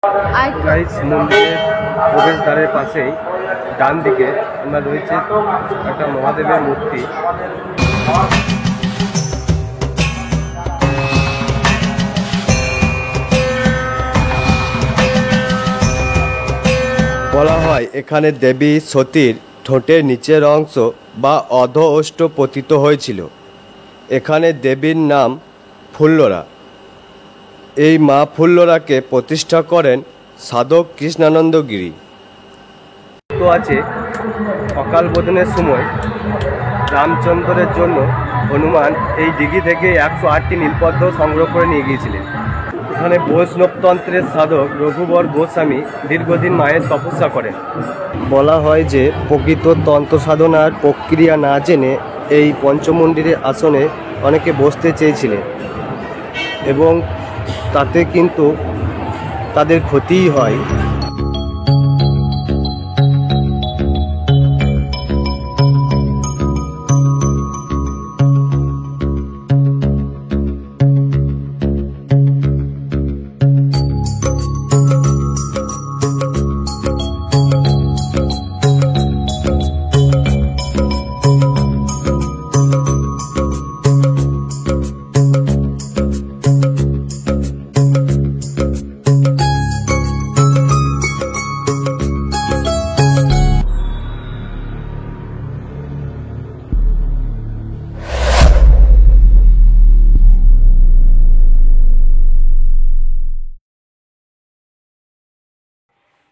Guys, মন্দিরের প্রবেশদ্বারের পাশেই ডান দিকে আমরা রয়েছে একটা মহাদেবের মূর্তি। বলা হয় এখানে দেবী সতীর ঠোঁটের নিচের অংশ বা অধ ওষ্ঠ পতিত হয়েছিল। এখানে দেবীর নাম ফুল্লরা। এই মা ফুল্লরাকে প্রতিষ্ঠা করেন সাধক কৃষ্ণানন্দ গিরি। তো আছে সকাল বোধনের সময় রামচন্দ্রের জন্য হনুমান এই দিঘি থেকে 108টি নীলপদ্ম সংগ্রহ করে নিয়ে গিয়েছিলেন। এখানে বৈষ্ণবতন্ত্রের সাধক রঘুবর গোস্বামী দীর্ঘদিন মায়ের তপস্যা করেন। বলা হয় যে প্রকৃত তন্ত্র সাধনার প্রক্রিয়া না জেনে এই পঞ্চমন্দিরের আসনে অনেকে বসতে চেয়েছিলেন এবং তাতে কিন্তু তাদের ক্ষতিই হয়।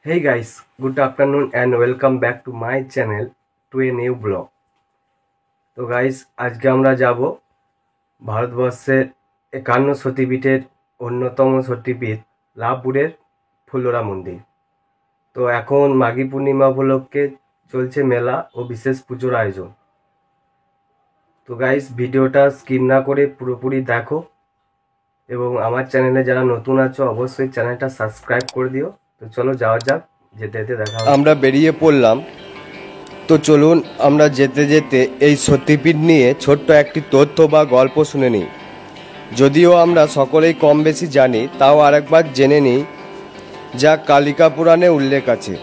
Hey guys, good afternoon and welcome back to my channel to a new vlog. তো গাইস, আজকে আমরা যাব ভারতবর্ষের 51 সতীপীঠের অন্যতম সতীপীঠ লাভপুরের ফুল্লরা মন্দির। তো এখন মাঘী পূর্ণিমা উপলক্ষে চলছে মেলা ও বিশেষ পুজোর আয়োজন। তো গাইস, ভিডিওটা স্কিপ না করে পুরোপুরি দেখো এবং আমার চ্যানেলে যারা নতুন আছো অবশ্যই চ্যানেলটা সাবস্ক্রাইব করে দিও। তো চলো যাওয়া যাক, যেতে যেতে দেখা। আমরা বেরিয়ে পড়লাম। তো চলুন আমরা যেতে যেতে এই সতীপীঠ নিয়ে ছোট্ট একটি তথ্য বা গল্প শুনে নিই। যদিও আমরা সকলেই কম বেশি জানি, তাও আরেকবার জেনে নিই যা কালিকা পুরাণে উল্লেখ আছে।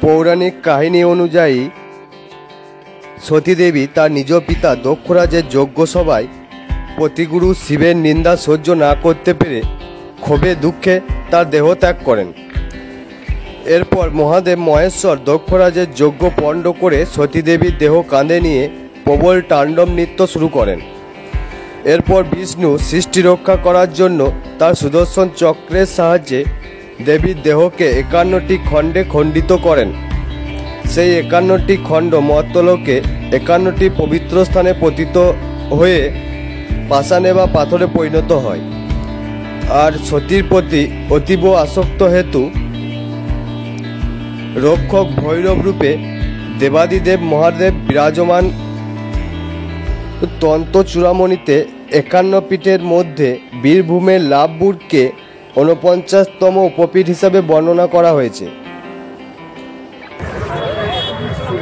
পৌরাণিক কাহিনী অনুযায়ী সতীদেবী তার নিজ পিতা দক্ষরাজের যজ্ঞ সভায় পতিগুরু শিবের নিন্দা সহ্য না করতে পেরে ক্ষোভে দুঃখে তার দেহ ত্যাগ করেন। এরপর মহাদেব মহেশ্বর দক্ষরাজের যজ্ঞ পণ্ড করে সতীদেবীর দেহ কাঁধে নিয়ে প্রবল তাণ্ডব নৃত্য শুরু করেন। এরপর বিষ্ণু সৃষ্টি রক্ষা করার জন্য তার সুদর্শন চক্রের সাহায্যে দেবীর দেহকে 51টি খণ্ডে খণ্ডিত করেন। সেই 51টি খণ্ড মর্ত্যলোকে 51টি পবিত্র স্থানে পতিত হয়ে পাষাণে বা পাথরে পরিণত হয়। আর সতীর প্রতি অতীব আসক্ত হেতু রক্ষক ভৈরব রূপে দেবাদিদেব মহাদেব বিরাজমান। তন্ত্র চূড়ামণিতে 51 পীঠের মধ্যে বীরভূমের লাভপুরকে 49তম উপপীঠ হিসাবে বর্ণনা করা হয়েছে।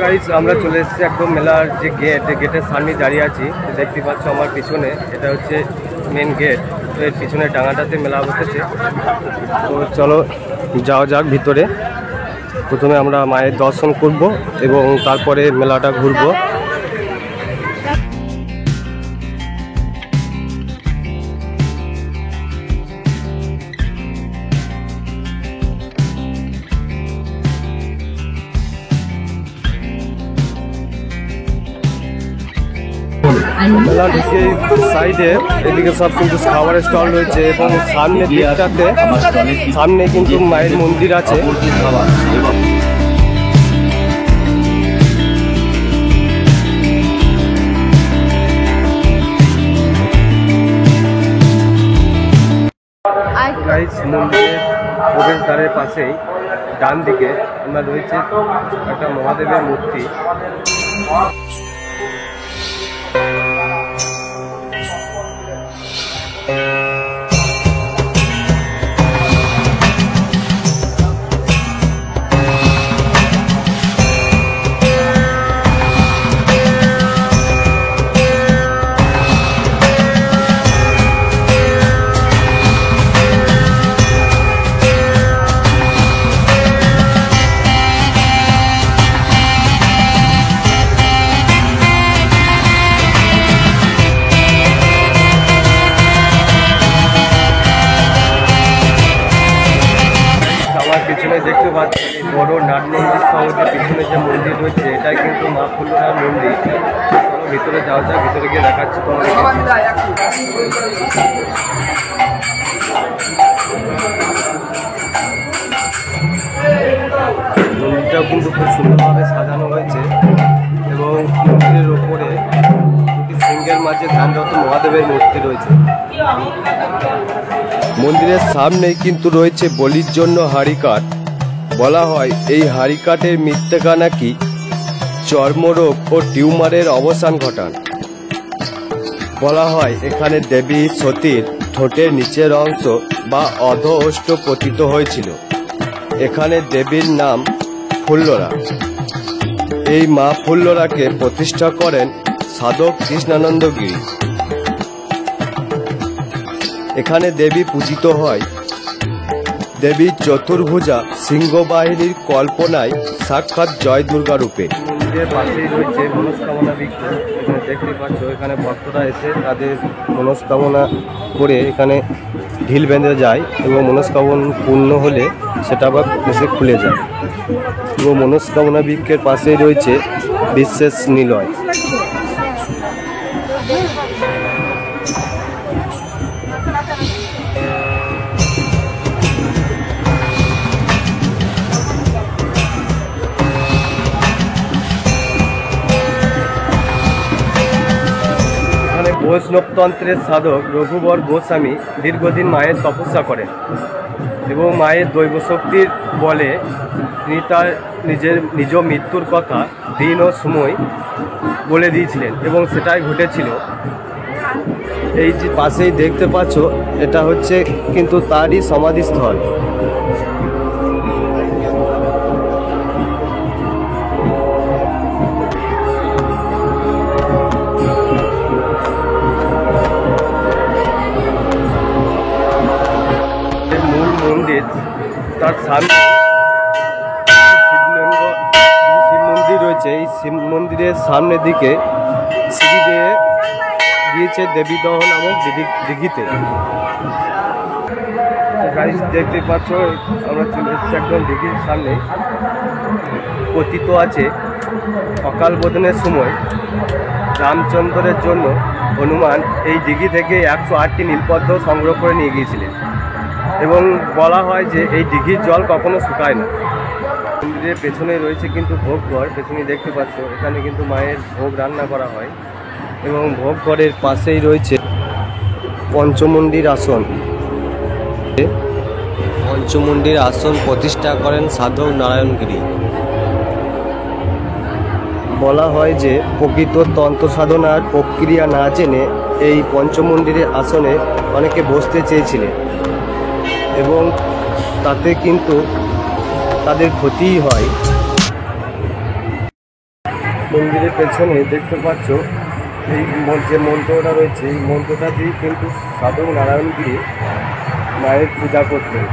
গাইস, আমরা চলে এসেছি একদম মেলার যে গেটের সামনে দাঁড়িয়ে আছি। দেখতে পাচ্ছ আমার পিছনে, এটা হচ্ছে মেন গেট। তো এর পিছনে ডাঙাটাতে মেলা বসেছে। তো চলো যাওয়া যাক ভিতরে। প্রথমে আমরা মায়ের দর্শন করব এবং তারপরে মেলাটা ঘুরবো। মেলা ঢুকে সাইডে এদিকে সব কিন্তু খাবারের স্টল রয়েছে এবং সামনে দিকটাতে সামনে কিন্তু মায়ের মন্দির আছে। গাইস, মন্দিরের প্রবেশদ্বারের পাশেই ডান দিকে আমরা রয়েছে একটা মহাদেবের মূর্তি। দেখতে পাচ্ছি এই বড় নাট মন্দির সহ যে পিছনে যে মন্দির রয়েছে এটাই কিন্তু মা ফুল্লরার মন্দির। চলো ভিতরে যাওয়া যায়, ভিতরে গিয়ে দেখাচ্ছি তোমাদেরকে। মন্দিরটাও কিন্তু খুব সুন্দরভাবে সাজানো হয়েছে এবং মন্দিরের ওপরে দুটি সিংহের মাঝে ধ্যানরত মহাদেবের মূর্তি রয়েছে। মন্দিরের সামনেই কিন্তু রয়েছে বলির জন্য হাড়িকাঠ। বলা হয় এই হাড়িকাঠের মৃত্তিকা নাকি চর্মরোগ ও টিউমারের অবসান ঘটান। বলা হয় এখানে দেবী সতীর ঠোঁটের নিচের অংশ বা অধ ওষ্ঠ পতিত হয়েছিল। এখানে দেবীর নাম ফুল্লরা। এই মা ফুল্লরাকে প্রতিষ্ঠা করেন সাধক কৃষ্ণানন্দ গিরি। এখানে দেবী পূজিত হয় দেবী চতুর্ভুজা সিংহবাহিনীর কল্পনায় সাক্ষাৎ জয় দুর্গা রূপে। মন্দিরের পাশেই রয়েছে মনস্কামনা বৃক্ষ। এখানে দেখতে পাচ্ছ এখানে ভক্তরা এসে তাদের মনস্কামনা করে এখানে ঢিল বেঁধে যায় এবং মনস্কামনা পূর্ণ হলে সেটা আবার এসে খুলে যায়। এবং মনস্কামনা বৃক্ষের পাশেই রয়েছে বিশেষ নিলয়। বৈষ্ণবতন্ত্রের সাধক রঘুবর গোস্বামী দীর্ঘদিন মায়ের তপস্যা করেন এবং মায়ের দৈব শক্তির বলে তিনি তার নিজ মৃত্যুর কথা দিন ও সময় বলে দিয়েছিলেন এবং সেটাই ঘটেছিল। এই যে পাশেই দেখতে পাচ্ছ এটা হচ্ছে কিন্তু তারই সমাধিস্থল। তার সামনে শিব মন্দির রয়েছে। এই শিব মন্দিরের সামনের দিকে সিঁড়ি দিয়ে গিয়েছে দেবীদহ নামক দিঘিতে। গাড়ি দেখতে পাচ্ছ আমরা চলে এসেছি একদম দিঘির সামনে। কথিত আছে সকাল বোধনের সময় রামচন্দ্রের জন্য হনুমান এই দিঘি থেকে 108টি নীলপদ্ম সংগ্রহ করে নিয়ে গিয়েছিলেন এবং বলা হয় যে এই দিঘির জল কখনো শুকায় না। মন্দিরের পেছনে রয়েছে কিন্তু ভোগ ঘর। পেছনে দেখতে পাচ্ছ এখানে কিন্তু মায়ের ভোগ রান্না করা হয় এবং ভোগ ঘরের পাশেই রয়েছে পঞ্চমুণ্ডির আসন। পঞ্চমুণ্ডির আসন প্রতিষ্ঠা করেন সাধক নারায়ণগিরি। বলা হয় যে প্রকৃত তন্ত্র সাধনার প্রক্রিয়া না জেনে এই পঞ্চমুণ্ডির আসনে অনেকে বসতে চেয়েছিলেন এবং তাতে কিন্তু তাদের ক্ষতিই হয়। মন্দিরের পেছনে দেখতে পাচ্ছ এই যে মন্ত্রটা রয়েছে এই মন্ত্রটা দিয়ে কিন্তু সাধক নারায়ণগিরি মায়ের পূজা করতেন।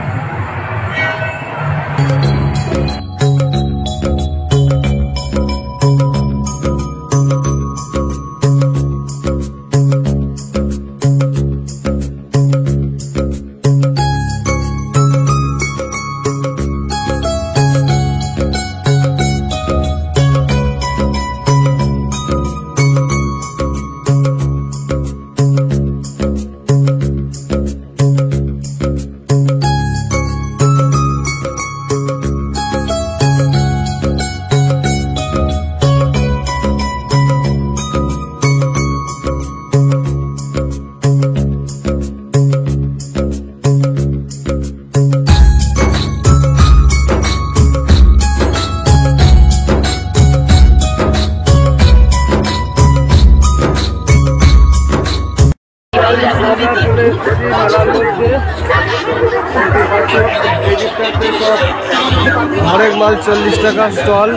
हरेक माल 40 टाका स्टल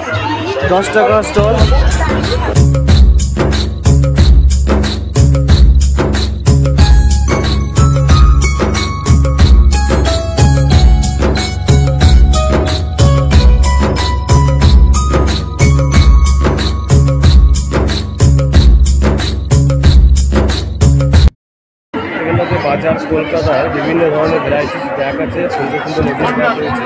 10 टाका स्टल। বাজার কলকাতার বিভিন্ন ধরনের ভ্যারাইটিস ব্যাগ আছে, সুন্দর সুন্দর লেডিস ব্যাগ রয়েছে।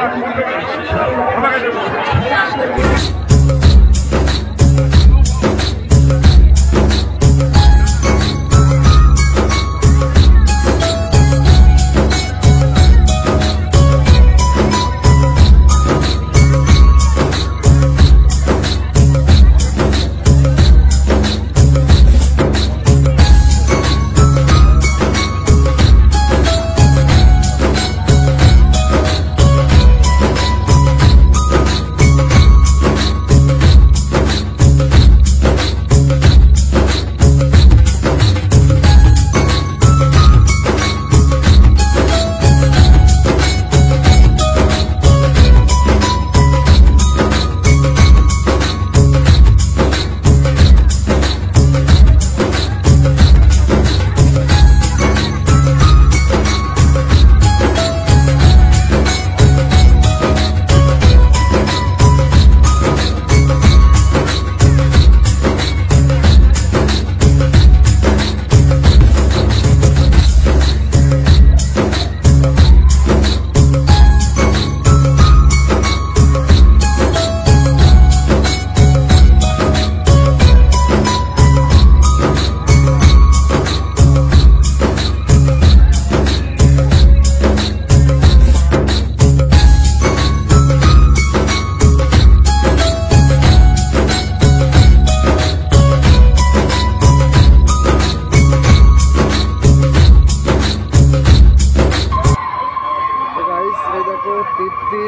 তৃপ্তি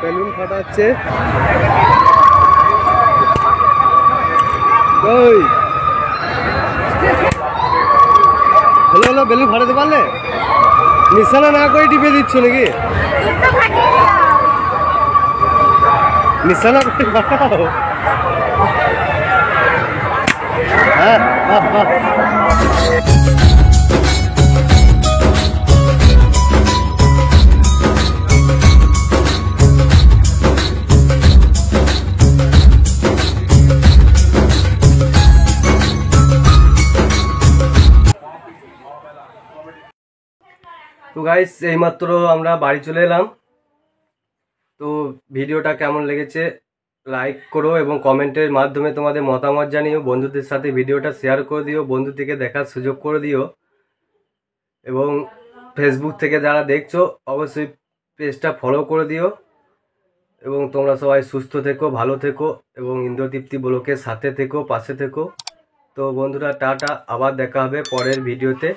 বেলুন ফাটাচ্ছে। হ্যালো হ্যালো, বেলুন ফাটাতে পারলে? নিশানা না করে টিপে দিচ্ছ নাকি? নিশানা করে ফাটাও। হ্যাঁ বাহ বাহ। তো গাইস, এইমাত্র আমরা বাড়ি চলে এলাম। তো ভিডিওটা কেমন লেগেছে লাইক করো এবং কমেন্টের মাধ্যমে তোমাদের মতামত জানিও। বন্ধুদের সাথে ভিডিওটা শেয়ার করে দিও, বন্ধু থেকে দেখার সুযোগ করে দিও। এবং ফেসবুক থেকে যারা দেখছো অবশ্যই পেজটা ফলো করে দিও। এবং তোমরা সবাই সুস্থ থেকো, ভালো থেকো এবং ইন্দ্রদীপ্তি ব্লকের সাথে থেকো, পাশে থেকো। তো বন্ধুরা, টাটা, আবার দেখা হবে পরের ভিডিওতে।